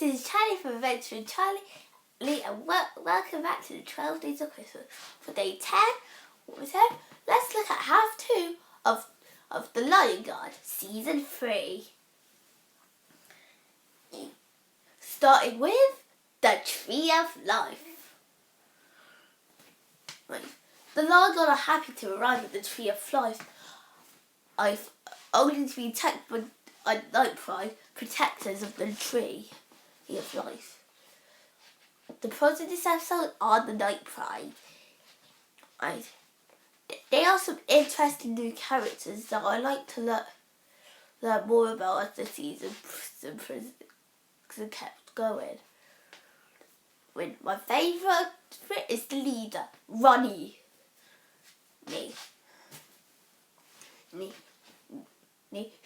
is Charlie from Adventure with Charlie and welcome back to the 12 Days of Christmas. For day 10, let's look at half 2 of The Lion Guard, Season 3. Starting with The Tree of Life. Right. The Lion Guard are happy to arrive at the Tree of Life. I've only to be attacked by Night Pride, protectors of the Tree of Life. The pros of this episode are the Night Pride. Right. They are some interesting new characters that I like to learn more about as the season kept going. My favourite is the leader, Ronnie.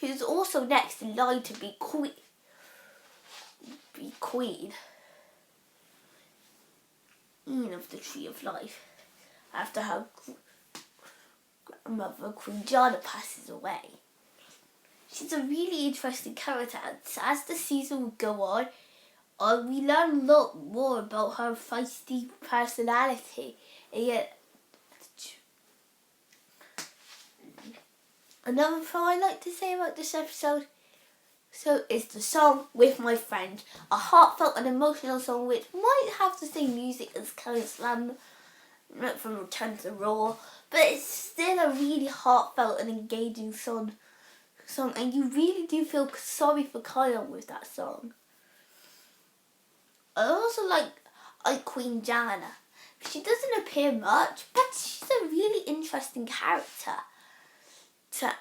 Who's also next in line to be queen of the Tree of Life after her grandmother Queen Jana passes away. She's a really interesting character, and as the season will go on, we learn a lot more about her feisty personality. And yet, another thing I like to say about this episode is the song With My Friend, a heartfelt and emotional song which might have the same music as Carrie Slam from Return to the Raw, but it's still a really heartfelt and engaging song, and you really do feel sorry for Kyle with that song. I also like Queen Jana. She doesn't appear much, but she's a really interesting character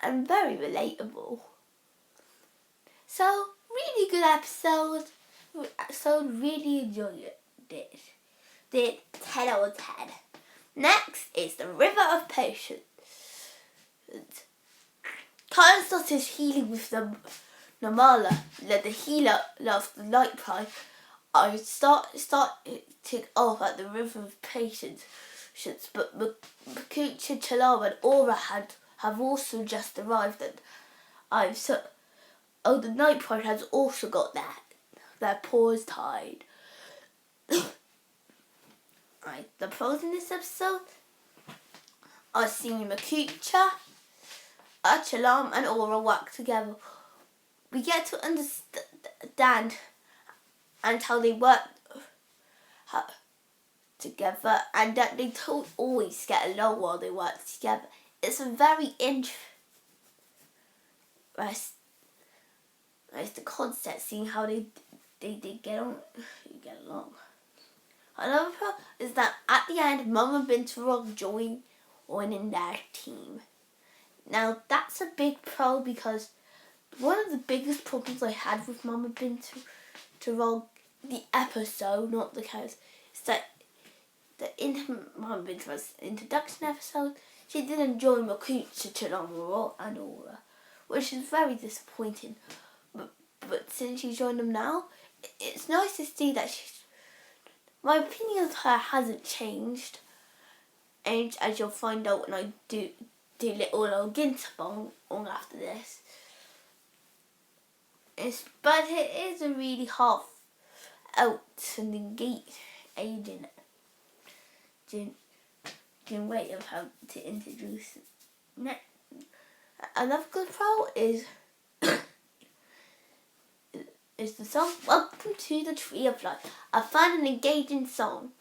and very relatable. So, really good episode. Really enjoyed it. Did 10 out of 10. Next is the River of Patience. Kyle starts his healing with the Namala, the healer of the Night Pride. I started off at the River of Patience, but Makucha, Chalama and Aura have also just arrived, and the Night Pride has also got their paws tied. Right, the pros in this episode are seeing Makucha, Chalam and Aura work together. We get to understand and how they work together, and that they don't always get along while they work together. It's a very interesting the concept, seeing how they get along. Another pro is that at the end, Mama Binturong joining their team. Now that's a big pro, because one of the biggest problems I had with Mama Binturong, the episode, not the characters, is that in Mama Binturong's introduction episode, she didn't join Makucha, Chalama and Aura, which is very disappointing. But since she joined them now, it's nice to see that my opinion of her hasn't changed. And as you'll find out when I do little Gintabong on after this. But it is a really heartfelt and engaging way of how to introduce it. Another good pro is the song Welcome to the Tree of Life. A fun and engaging song.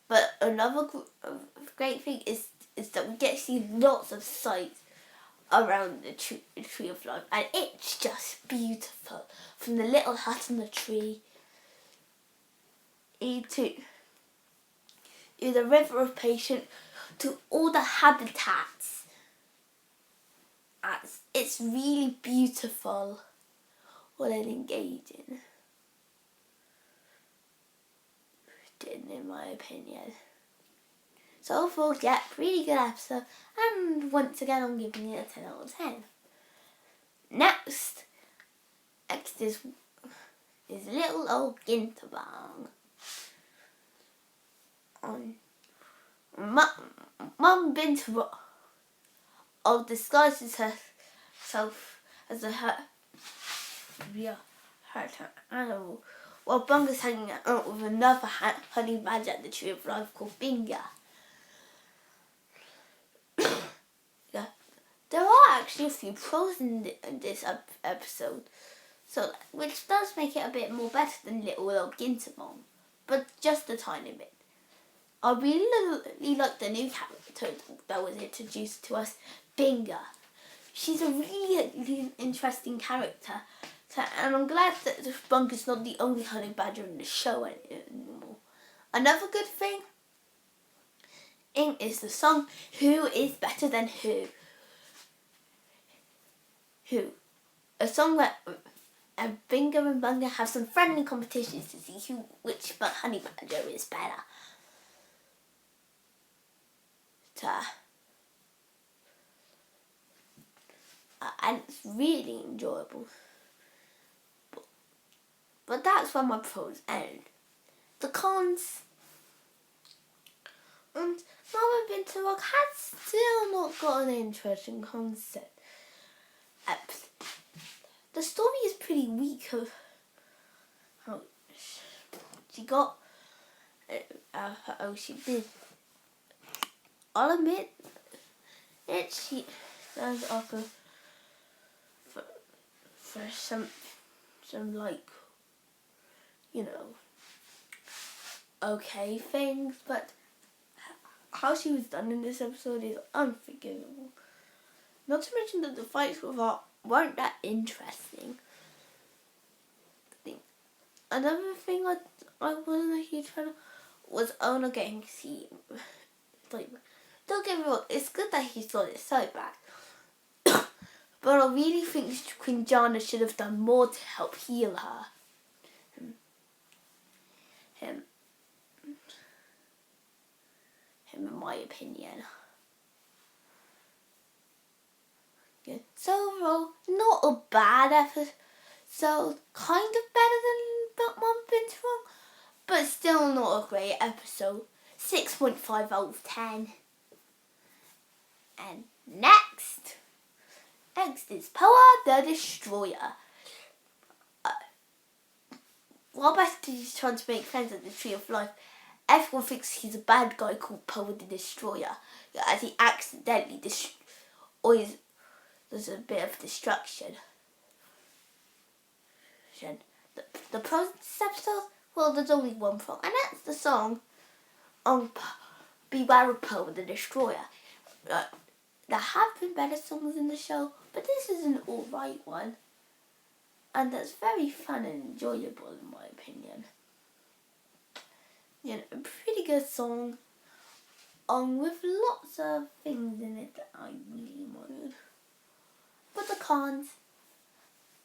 But another great thing is that we get to see lots of sights around the Tree of Life, and it's just beautiful. From the little hut on the tree to the River of Patience to all the habitats. It's really beautiful. What an engaging, in my opinion. So overall, yeah, really good episode, and once again I'm giving it a 10 out of 10. Next is little old Gintabang. Mum Binturong disguises herself as a hurt animal while Bunga's hanging out with another honey badger at the Tree of Life called Binga. Yeah. There are actually a few pros in this episode, so which does make it a bit more better than Little Old Gintabong, but just a tiny bit. I really like the new character that was introduced to us, Binga. She's a really interesting character, and I'm glad that Bunga's not the only honey badger in the show anymore. Another good thing is the song Who is Better Than Who? A song where Binga and Bunga have some friendly competitions to see which honey badger is better. And it's really enjoyable. But that's where my pros end. The cons. And Mama Binta Rock has still not got an interesting concept. The story is pretty weak. She got. She did. I'll admit it. She does offer for some like, okay things, but how she was done in this episode is unforgivable. Not to mention that the fights with her weren't that interesting. Another thing I wasn't a huge fan of was Ona getting seen. Like, don't get me wrong, it's good that he got it so bad. But I really think Queen Jana should have done more to help heal her. Him in my opinion. Yeah. So overall, not a bad episode. Kind of better than Mama Binta Rock, but still not a great episode. 6.5 out of 10. And next is Poa the Destroyer. While Basti is trying to make friends at the Tree of Life, everyone thinks he's a bad guy called Poa the Destroyer, as he accidentally always there's a bit of destruction. The pros of this episode, well, there's only one pro, and that's the song on Beware of Poa the Destroyer. There have been better songs in the show, but this is an alright one. And that's very fun and enjoyable in my opinion. A pretty good song, with lots of things in it that I really wanted. But the cons,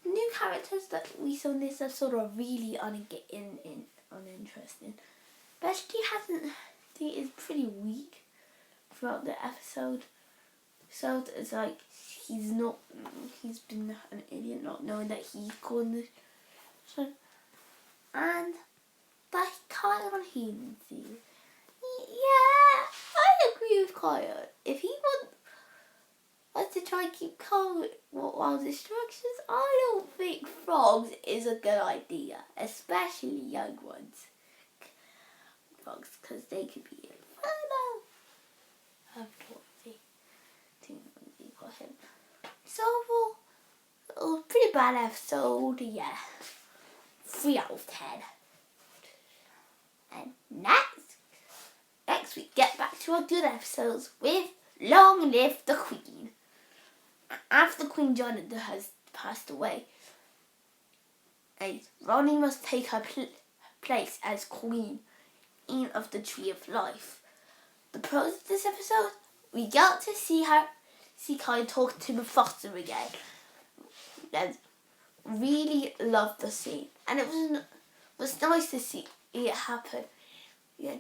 new characters that we saw in this episode are really uninteresting. Besti is pretty weak throughout the episode. So it's like he's been an idiot not knowing that he's called this. And that Kyle and Healy. Yeah, I agree with Kyle. If he wants to try and keep calm with wild instructions, I don't think frogs is a good idea, especially young ones. Frogs, because they could be infernal. So, well, pretty bad episode, yeah. 3 out of 10. And next we get back to our good episodes with Long Live the Queen. After Queen Jana has passed away, Ronnie must take her place as Queen of the Tree of Life. The pros of this episode, we got to see Kai talk to Mufasa again. And really loved the scene, and it was nice to see it happen. Yeah,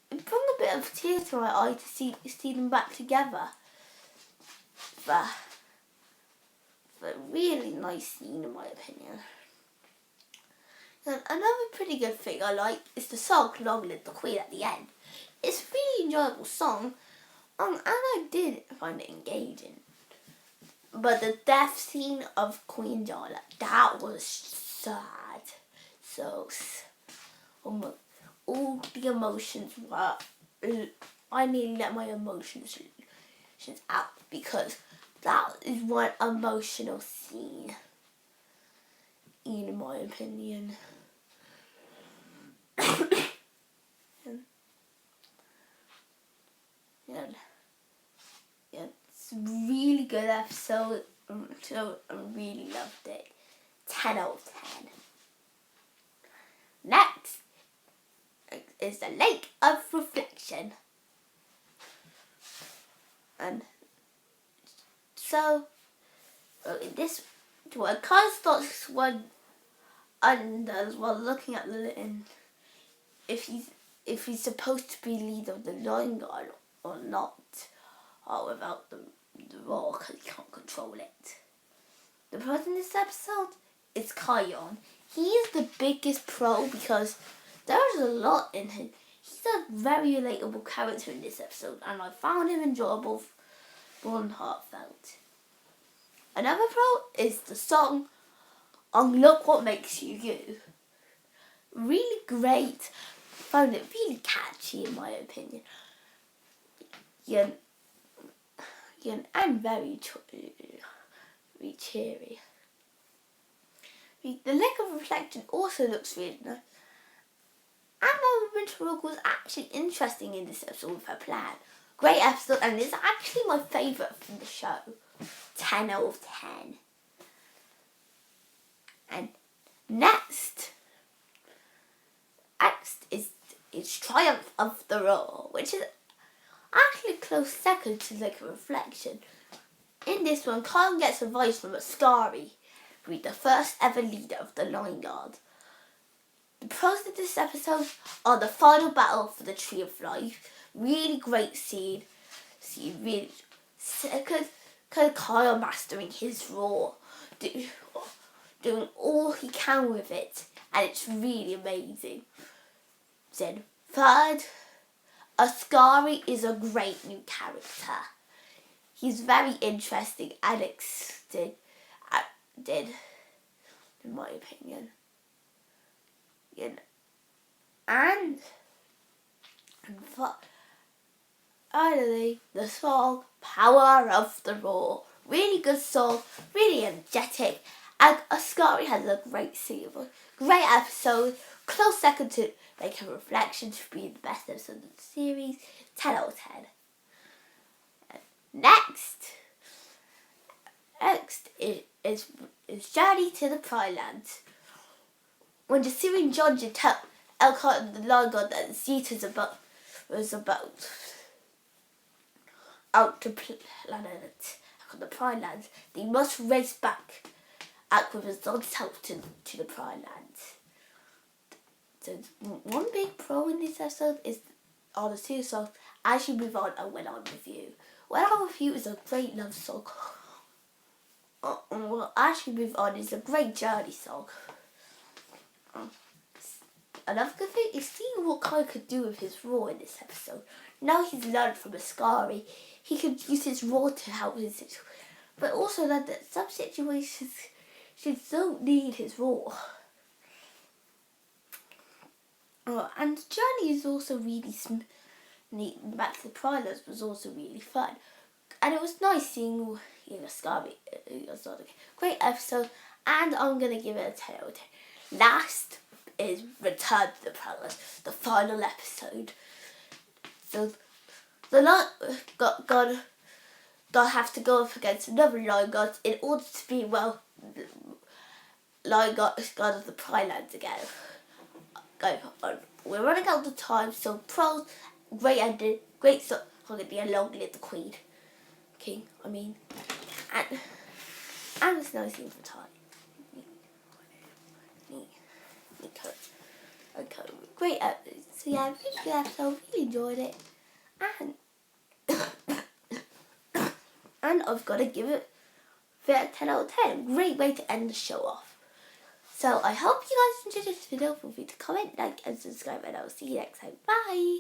it brought a bit of tears to my eye to see them back together. But really nice scene in my opinion. And another pretty good thing I like is the song Long Live the Queen at the end. It's a really enjoyable song, and I did find it engaging. But the death scene of Queen Jana, that was sad. So sad. all the emotions were. I nearly let my emotions out because that is one emotional scene, in my opinion. Yeah, it's a really good episode. So I really loved it. 10 out of 10. Next is the Lake of Reflection. And so in this one, Kyle starts one and as well looking at if he's supposed to be leader of the Lion Guard or not, or without the role because he can't control it. The person in this episode is Kion. He is the biggest pro because there's a lot in him. He's a very relatable character in this episode, and I found him enjoyable and heartfelt. Another pro is the song Look What Makes You You. Really great. Found it really catchy in my opinion. And very cheery. The Lake of Reflection also looks really nice. And Mother Winter Rock was actually interesting in this episode with her plan. Great episode, and it's actually my favourite from the show. 10 out of 10. And next is Triumph of the Roar, which is actually a close second to Lake of Reflection. In this one, Kyle gets advice from Ascari, who is the first ever leader of the Lion Guard. The pros of this episode are the final battle for the Tree of Life. Really great scene. Really second, Kyle mastering his roar, doing all he can with it, and it's really amazing. Then third, Ascari is a great new character. He's very interesting and did in my opinion. And finally, the song Power of the Roar. Really good song, really energetic, and Ascari has a great scene. Great episode, close second to Lake of Reflection to be the best episode of the series. 10 out of 10. Next is Journey to the Pride Lands. When the Syrian judge tell Elkhart and the Lion God that Zeta was about out to planet on the Pride Lands, they must race back with his God's help to the Pride Lands. So one big pro in this episode are the two songs As You Move On and When I'm With You. When I'm With You is a great love song. As You Move On is a great journey song. Another good thing is seeing what Kai could do with his roar in this episode. Now he's learned from Ascari, he could use his roar to help his situation. But also that some situations she don't need his roar. And the journey is also really neat. Back to the Pride Lands was also really fun. And it was nice seeing Ascari. Great episode, and I'm going to give it a 10 out of 10. Last is Return to the Pride Lands, the final episode. So the Lion God have to go up against another Lion God in order to be Lion God of the Pride Lands again. We're running out of time, so pros, great ending, great song, and long live the Queen. King, and it's nice thing for time. Okay, great episode. So yeah, really good episode, really enjoyed it. And I've got to give it a 10 out of 10. Great way to end the show off. So I hope you guys enjoyed this video. Feel free to comment, like, and subscribe, and I'll see you next time. Bye!